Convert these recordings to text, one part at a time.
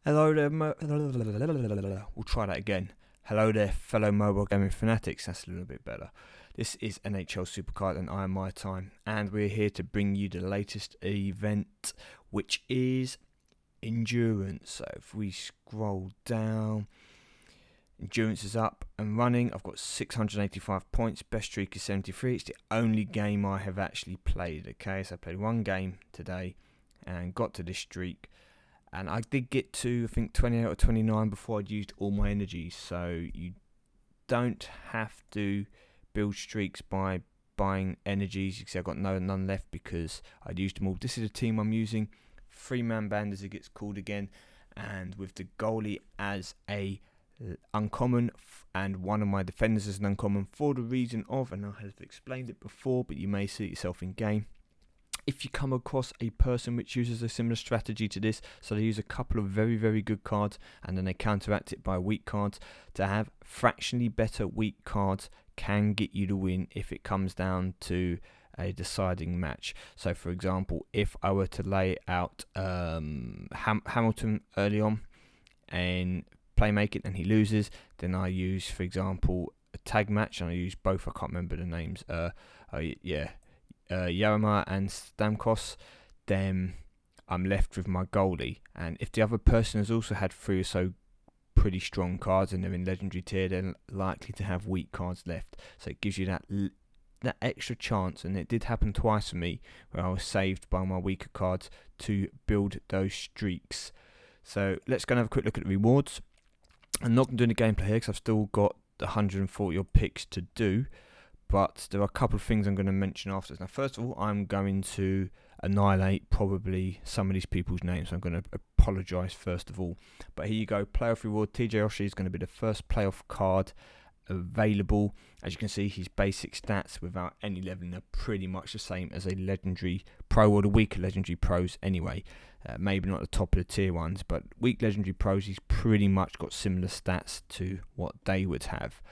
Hello there, we'll try that again. Hello there, fellow mobile gaming fanatics. That's a little bit better. This is NHL Supercard and I am MyTyme, and we're here to bring you the latest event, which is endurance. So if we scroll down, endurance is up and running. I've got 685 points. Best streak is 73. It's the only game I have actually played. Okay, so I played one game today and got to this streak. And I did get to, I think, 28 or 29 before I'd used all my energies. So you don't have to build streaks by buying energies. You can see I've got none left because I'd used them all. This is the team I'm using. 3-man band as it gets called again. And with the goalie as a uncommon and one of my defenders as an uncommon for the reason of, and I have explained it before, but you may see it yourself in game. If you come across a person which uses a similar strategy to this, so they use a couple of very, very good cards and then they counteract it by weak cards, to have fractionally better weak cards can get you the win if it comes down to a deciding match. So for example, if I were to lay out Hamilton early on and playmaking and he loses, then I use, for example, a tag match, and I use both. I can't remember the names. Yarema and Stamkos, then I'm left with my goalie. And if the other person has also had 3 or so pretty strong cards and they're in legendary tier, they're likely to have weak cards left. So it gives you that extra chance, and it did happen twice for me where I was saved by my weaker cards to build those streaks. So let's go and have a quick look at the rewards. I'm not going to do the gameplay here because I've still got 140 odd picks to do. But there are a couple of things I'm going to mention after. Now, first of all, I'm going to annihilate probably some of these people's names. So I'm going to apologise first of all. But here you go. Playoff reward. TJ Oshie is going to be the first playoff card available. As you can see, his basic stats without any leveling are pretty much the same as a legendary pro, or the weaker legendary pros anyway. Maybe not the top of the tier ones, but weak legendary pros, he's pretty much got similar stats to what they would have.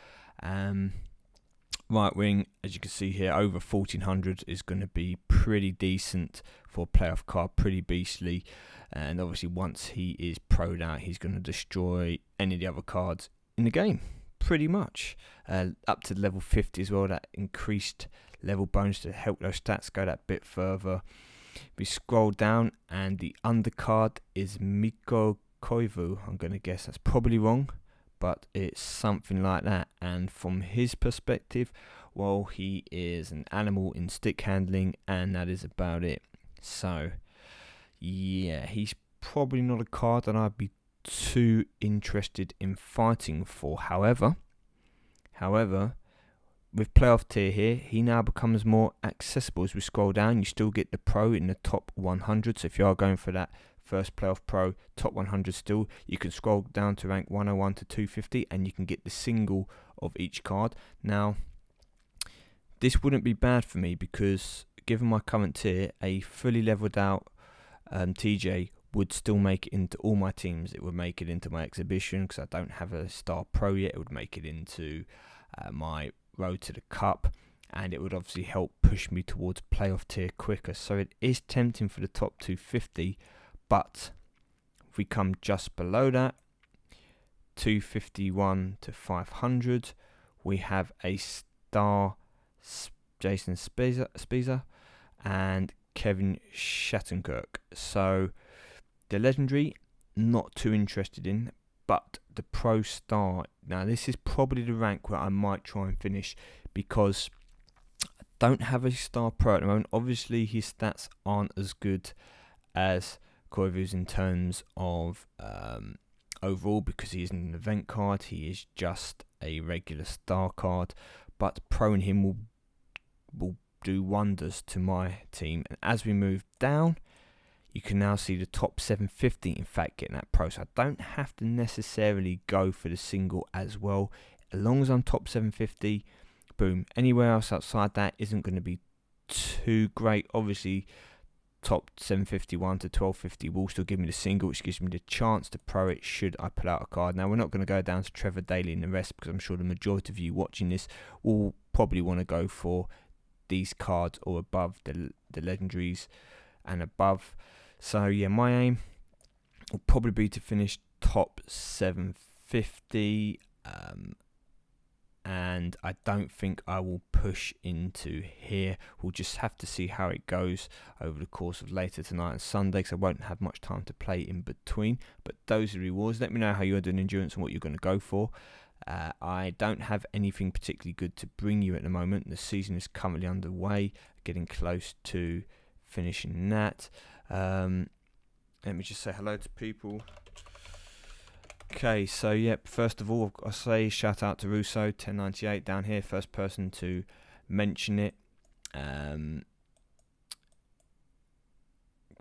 Right wing, as you can see here, over 1400 is going to be pretty decent for a playoff card, pretty beastly. And obviously once he is pro'd out, he's going to destroy any of the other cards in the game, pretty much. Up to level 50 as well, that increased level bonus to help those stats go that bit further. We scroll down and the undercard is Mikko Koivu. I'm going to guess that's probably wrong, but it's something like that. And from his perspective, well, he is an animal in stick handling, and that is about it. So yeah, he's probably not a card that I'd be too interested in fighting for. However, with playoff tier here, he now becomes more accessible. As we scroll down, you still get the pro in the top 100. So if you are going for that first playoff pro, top 100 still, you can scroll down to rank 101 to 250 and you can get the single of each card. Now, this wouldn't be bad for me because given my current tier, a fully leveled out TJ would still make it into all my teams. It would make it into my exhibition because I don't have a star pro yet. It would make it into my road to the cup, and it would obviously help push me towards playoff tier quicker. So it is tempting for the top 250, but if we come just below that, 251 to 500, we have a star Jason Spiza and Kevin Shattenkirk. So the legendary, not too interested in, but the pro star, now this is probably the rank where I might try and finish because I don't have a star pro at the moment. Obviously his stats aren't as good as Koivu's in terms of overall, because he isn't an event card, he is just a regular star card, but pro in him will do wonders to my team. And as we move down, you can now see the top 750 in fact getting that pro, so I don't have to necessarily go for the single as well. As long as I'm top 750, boom. Anywhere else outside that isn't going to be too great. Obviously top 751 to 1250 will still give me the single, which gives me the chance to pro it should I pull out a card. Now we're not going to go down to Trevor Daly and the rest, because I'm sure the majority of you watching this will probably want to go for these cards or above the legendaries and above. So yeah, my aim will probably be to finish top 750. And I don't think I will push into here. We'll just have to see how it goes over the course of later tonight and Sunday, because I won't have much time to play in between. But those are the rewards. Let me know how you're doing endurance and what you're going to go for. I don't have anything particularly good to bring you at the moment. The season is currently underway, getting close to finishing that. Let me just say hello to people. Okay, so yep, first of all, I say shout out to Russo 1098 down here, first person to mention it. I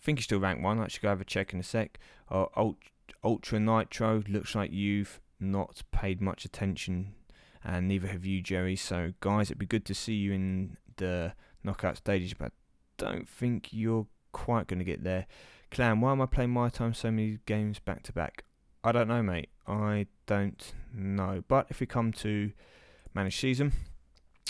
think he's still ranked 1. I should go have a check in a sec. Ultra Nitro, looks like you've not paid much attention, and neither have you, Jerry. So guys, it'd be good to see you in the knockout stages, but I don't think you're quite going to get there. Clan, why am I playing MyTyme so many games back to back? I don't know, mate. I don't know. But if we come to managed season,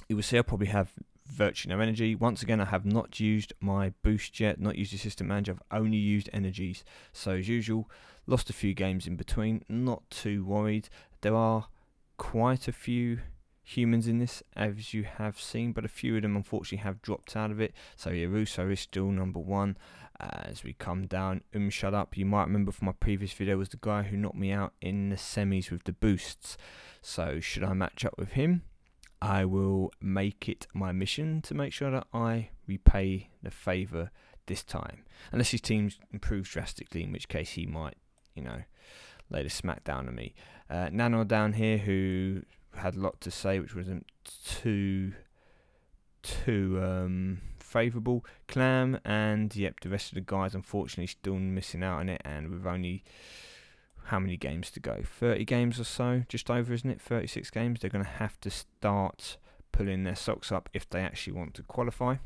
you will see I probably have virtually no energy. Once again, I have not used my boost yet, not used the assistant manager. I've only used energies. So as usual, lost a few games in between. Not too worried. There are quite a few humans in this, as you have seen, but a few of them unfortunately have dropped out of it. So yeah, Russo is still number 1. As we come down, shut up. You might remember from my previous video was the guy who knocked me out in the semis with the boosts. So should I match up with him, I will make it my mission to make sure that I repay the favour this time. Unless his team improves drastically, in which case he might, lay the smack down on me. Nano down here, who had a lot to say, which wasn't too favourable. Clam, and yep, the rest of the guys unfortunately still missing out on it, and with only how many games to go? 30 games or so, just over, isn't it? 36 games. They're going to have to start pulling their socks up if they actually want to qualify,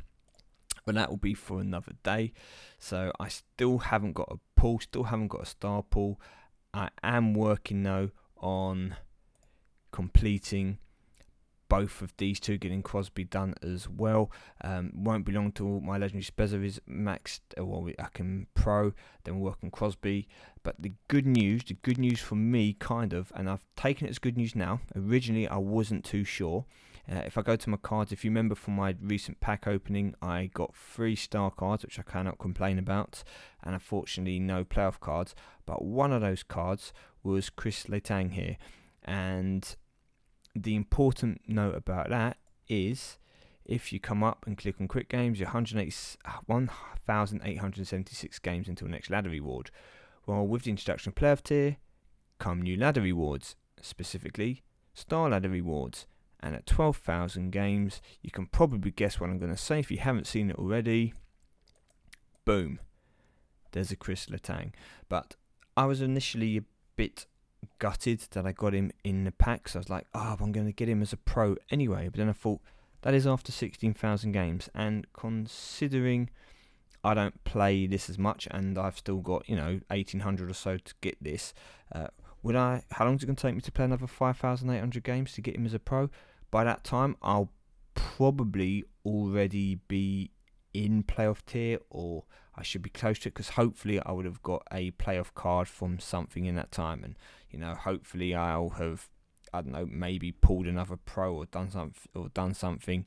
but that will be for another day. So I still haven't got a pool, still haven't got a star pool. I am working though on completing both of these two, getting Crosby done as well. Won't be long till my legendary Spezza is maxed, or I can pro, then we'll work on Crosby. But the good news for me, kind of, and I've taken it as good news now. Originally, I wasn't too sure. If I go to my cards, if you remember from my recent pack opening, I got 3 star cards, which I cannot complain about, and unfortunately no playoff cards. But one of those cards was Chris Letang here, and the important note about that is if you come up and click on quick games, you're 1,876 games until next ladder reward. Well, with the introduction of playoff tier come new ladder rewards, specifically star ladder rewards. And at 12,000 games, you can probably guess what I'm going to say if you haven't seen it already. Boom. There's a Chris Letang. But I was initially a bit gutted that I got him in the pack, so I was like, I'm going to get him as a pro anyway. But then I thought, that is after 16,000 games, and considering I don't play this as much and I've still got 1,800 or so to get this, how long is it going to take me to play another 5,800 games to get him as a pro? By that time I'll probably already be in playoff tier, or I should be close to it, because hopefully I would have got a playoff card from something in that time, and hopefully I'll have, I don't know, maybe pulled another pro or done something.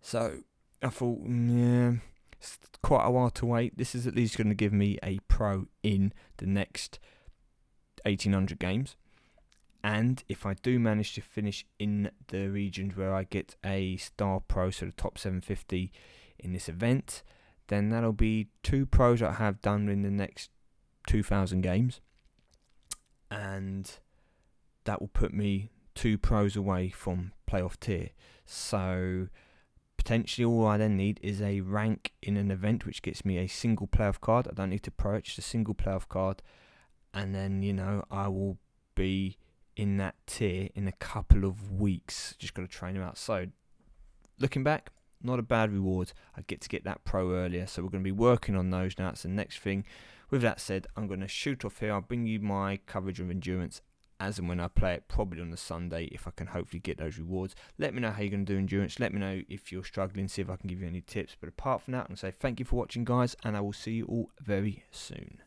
So I thought, yeah, it's quite a while to wait. This is at least going to give me a pro in the next 1,800 games. And if I do manage to finish in the regions where I get a star pro, so the top 750 in this event, then that'll be 2 pros that I have done in the next 2,000 games, and that will put me 2 pros away from playoff tier. So potentially all I then need is a rank in an event, which gets me a single playoff card. I don't need to pro it, just a single playoff card, and then I will be in that tier in a couple of weeks. Just got to train them out. So looking back, not a bad reward. I get to get that pro earlier, so we're going to be working on those now. That's the next thing. With that said, I'm going to shoot off here. I'll bring you my coverage of endurance as and when I play it, probably on the Sunday, if I can hopefully get those rewards. Let me know how you're going to do endurance. Let me know if you're struggling, see if I can give you any tips. But apart from that, I'm going to say thank you for watching, guys, and I will see you all very soon.